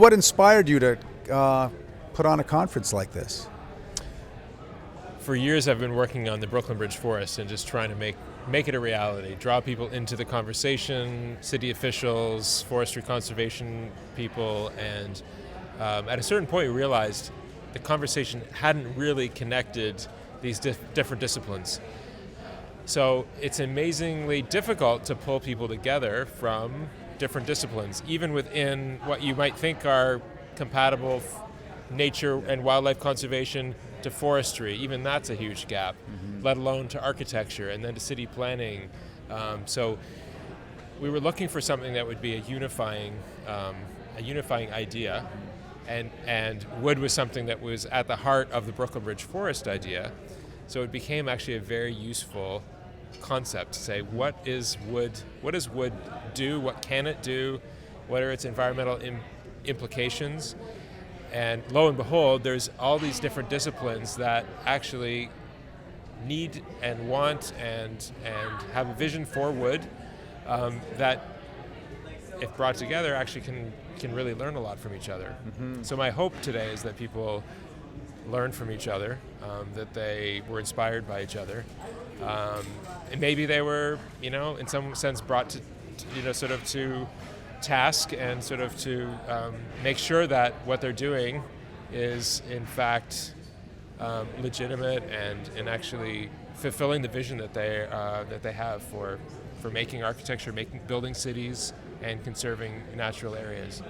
what inspired you to put on a conference like this? For years I've been working on the Brooklyn Bridge Forest and just trying to make it a reality, draw people into the conversation, city officials, forestry conservation people, and at a certain point we realized the conversation hadn't really connected these different disciplines. So it's amazingly difficult to pull people together from different disciplines, even within what you might think are compatible nature and wildlife conservation to forestry. Even that's a huge gap, let alone to architecture and then to city planning. So we were looking for something that would be a unifying idea, and wood was something that was at the heart of the Brooklyn Bridge Forest idea. So it became actually a very useful concept to say, what does wood do? What can it do? What are its environmental implications? And lo and behold, there's all these different disciplines that actually need and want and have a vision for wood that, if brought together, actually can really learn a lot from each other. So my hope today is that people learn from each other, that they were inspired by each other, and maybe they were, in some sense brought to, sort of to task and sort of to make sure that what they're doing is in fact legitimate and actually fulfilling the vision that they have for making architecture, building cities, and conserving natural areas.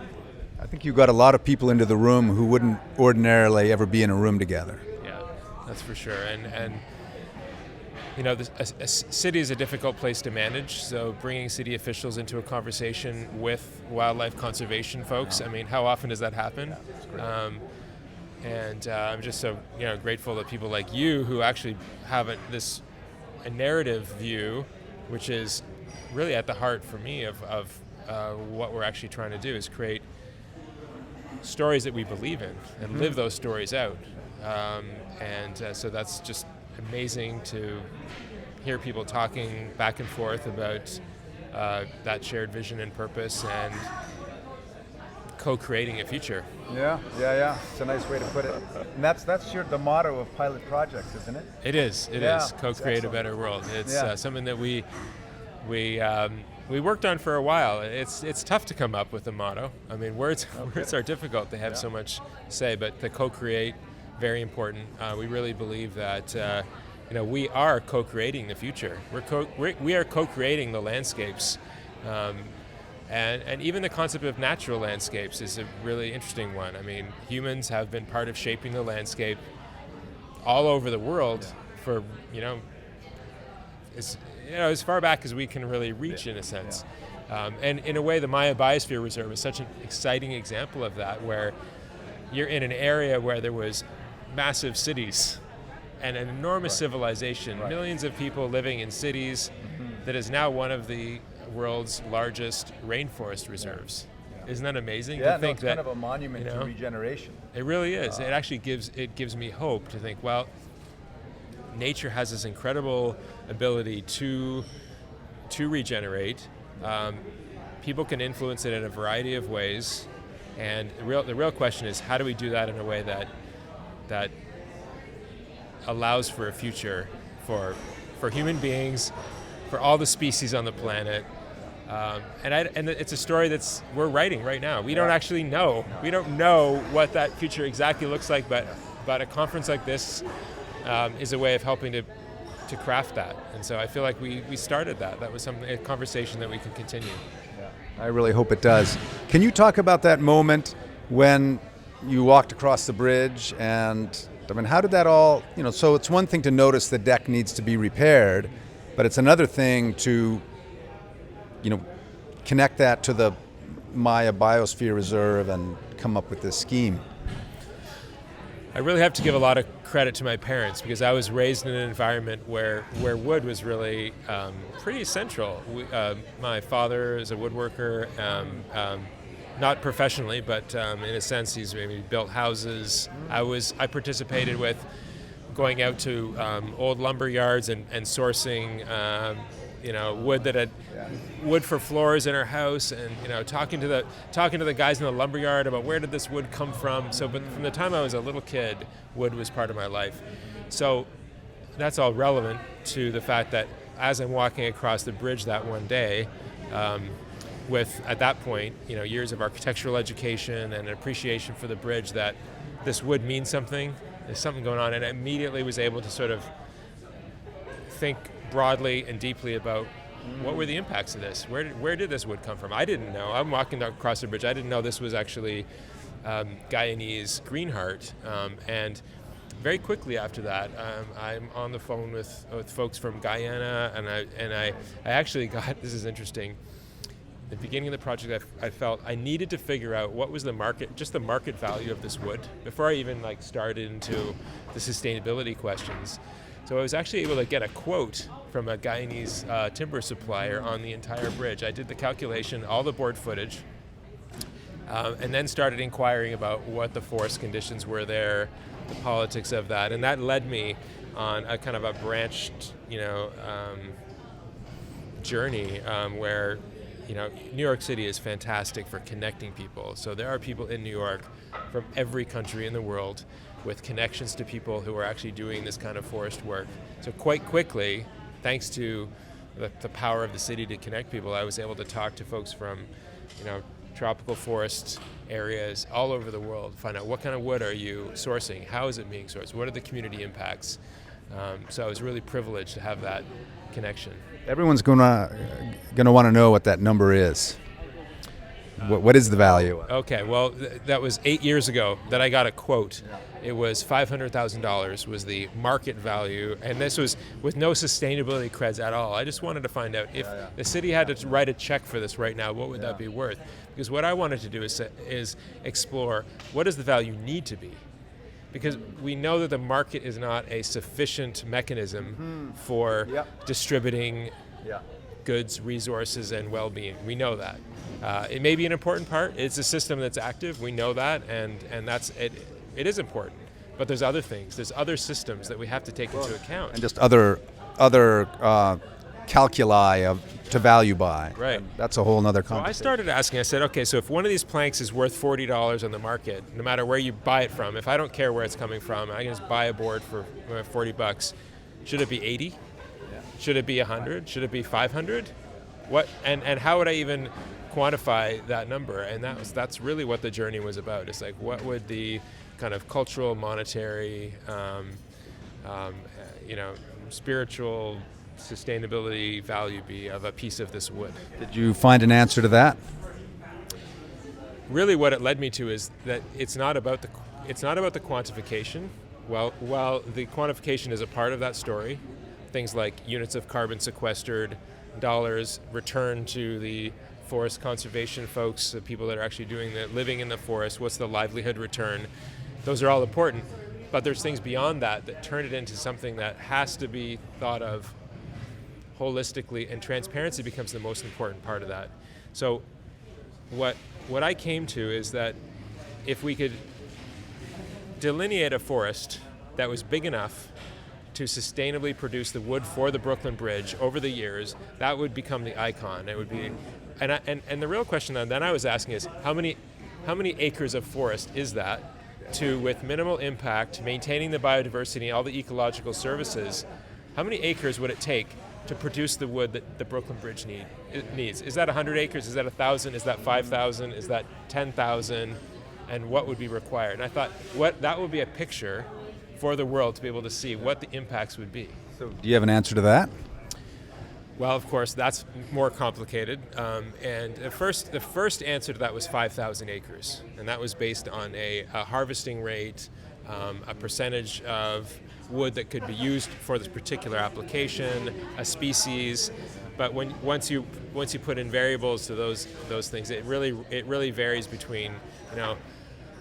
I think you got a lot of people into the room who wouldn't ordinarily ever be in a room together. Yeah, that's for sure. And a city is a difficult place to manage, so bringing city officials into a conversation with wildlife conservation folks, I mean, how often does that happen? And I'm just so grateful that people like you, who actually have a narrative view, which is really at the heart for me of what we're actually trying to do, is create stories that we believe in and live those stories out. So that's just amazing to hear people talking back and forth about that shared vision and purpose and co-creating a future. Yeah. It's a nice way to put it. And that's the motto of pilot projects, isn't it? It is. Co-create a better world. It's something that we worked on for a while. It's tough to come up with a motto. I mean, words are difficult. They have so much to say, but the co-create, very important. We really believe that we are co-creating the future. We are co-creating the landscapes, and even the concept of natural landscapes is a really interesting one. I mean, humans have been part of shaping the landscape all over the world for as far back as we can really reach, in a sense. And in a way, the Maya Biosphere Reserve is such an exciting example of that, where you're in an area where there was massive cities and an enormous civilization, millions of people living in cities, that is now one of the world's largest rainforest reserves. Isn't that amazing? Yeah, to think it's that, kind of a monument to regeneration. It really is. It actually gives me hope to think, well, nature has this incredible ability to regenerate. People can influence it in a variety of ways, and the real question is, how do we do that in a way that allows for a future for human beings, for all the species on the planet. And it's a story we're writing right now. We don't actually know. We don't know what that future exactly looks like, but a conference like this is a way of helping to craft that. And so I feel like we started that. That was a conversation that we can continue. Yeah. I really hope it does. Can you talk about that moment when you walked across the bridge, and I mean, how did that all, so it's one thing to notice the deck needs to be repaired, but it's another thing to, connect that to the Maya Biosphere Reserve and come up with this scheme. I really have to give a lot of credit to my parents, because I was raised in an environment where wood was really pretty central. My father is a woodworker, not professionally, but in a sense he's maybe built houses. I participated with going out to old lumber yards and sourcing wood that had wood for floors in her house, and talking to the guys in the lumberyard about where did this wood come from. So, but from the time I was a little kid, wood was part of my life. So that's all relevant to the fact that as I'm walking across the bridge that one day, with at that point, years of architectural education and an appreciation for the bridge, that this wood means something. There's something going on, and I immediately was able to sort of think broadly and deeply about what were the impacts of this. Where did this wood come from? I didn't know. I'm walking across the bridge. I didn't know this was actually Guyanese greenheart, and very quickly after that, I'm on the phone with folks from Guyana, and I actually got, this is interesting. At the beginning of the project, I felt I needed to figure out what was the market value of this wood before I even started into the sustainability questions. So I was actually able to get a quote from a Guyanese timber supplier on the entire bridge. I did the calculation, all the board footage, and then started inquiring about what the forest conditions were there, the politics of that, and that led me on a kind of a branched, journey where, New York City is fantastic for connecting people. So there are people in New York from every country in the world with connections to people who are actually doing this kind of forest work. So quite quickly, thanks to the power of the city to connect people, I was able to talk to folks from, tropical forest areas all over the world, find out what kind of wood are you sourcing, how is it being sourced, what are the community impacts. So I was really privileged to have that connection. Everyone's gonna want to know what that number is. What is the value? Okay, well, that was 8 years ago that I got a quote. It was $500,000 was the market value, and this was with no sustainability creds at all. I just wanted to find out if the city had to write a check for this right now, what would that be worth? Because what I wanted to do is explore what does the value need to be? Because we know that the market is not a sufficient mechanism for distributing goods, resources, and well-being. We know that. It may be an important part. It's a system that's active. We know that, and that's it. It is important. But there's other things. There's other systems that we have to take into account. And just other calculi to value by. Right. And that's a whole other conversation. So I started asking, I said, okay, so if one of these planks is worth $40 on the market, no matter where you buy it from, if I don't care where it's coming from, I can just buy a board for $40. Should it be 80? Should it be 100? Should it be 500? What and how would I even quantify that number? And that's really what the journey was about. It's like, what would the kind of cultural, monetary, spiritual sustainability value be of a piece of this wood? Did you find an answer to that? Really, what it led me to is that it's not about the quantification. Well, while the quantification is a part of that story, things like units of carbon sequestered, dollars returned to the forest conservation folks, the people that are actually living in the forest, what's the livelihood return? Those are all important. But there's things beyond that turn it into something that has to be thought of holistically, and transparency becomes the most important part of that. So what I came to is that if we could delineate a forest that was big enough to sustainably produce the wood for the Brooklyn Bridge over the years, that would become the icon. It would be, and the real question then I was asking is how many acres of forest is that to, with minimal impact, maintaining the biodiversity and all the ecological services, how many acres would it take to produce the wood that the Brooklyn Bridge needs? Is that 100 acres? Is that 1,000? Is that 5,000? Is that 10,000? And what would be required? And I thought, that would be a picture for the world to be able to see what the impacts would be. So do you have an answer to that? Well, of course, that's more complicated. And the first answer to that was 5,000 acres. And that was based on a harvesting rate, a percentage of wood that could be used for this particular application, a species. But once you put in variables to those things, it really varies between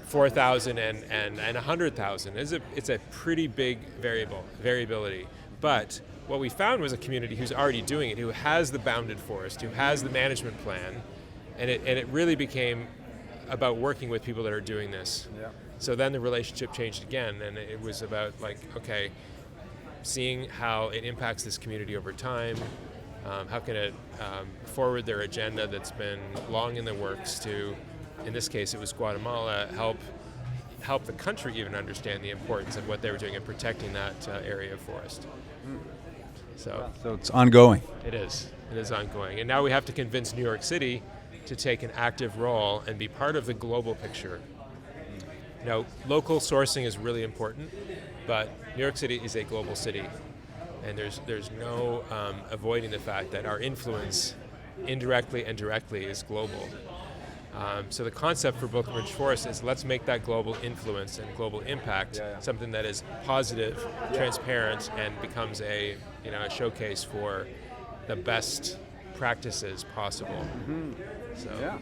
4,000 and 100,000. It's a pretty big variability. But what we found was a community who's already doing it, who has the bounded forest, who has the management plan, and it really became about working with people that are doing this. Yeah. So then the relationship changed again, and it was about seeing how it impacts this community over time, How can it forward their agenda that's been long in the works to, in this case it was Guatemala, help the country even understand the importance of what they were doing in protecting that area of forest. So it's ongoing. it is ongoing. And now we have to convince New York City to take an active role and be part of the global picture. Now, local sourcing is really important, but New York City is a global city. And there's no avoiding the fact that our influence, indirectly and directly, is global. So the concept for Brooklyn Ridge Forest is let's make that global influence and global impact something that is positive, transparent, and becomes a showcase for the best practices possible. So. Yeah.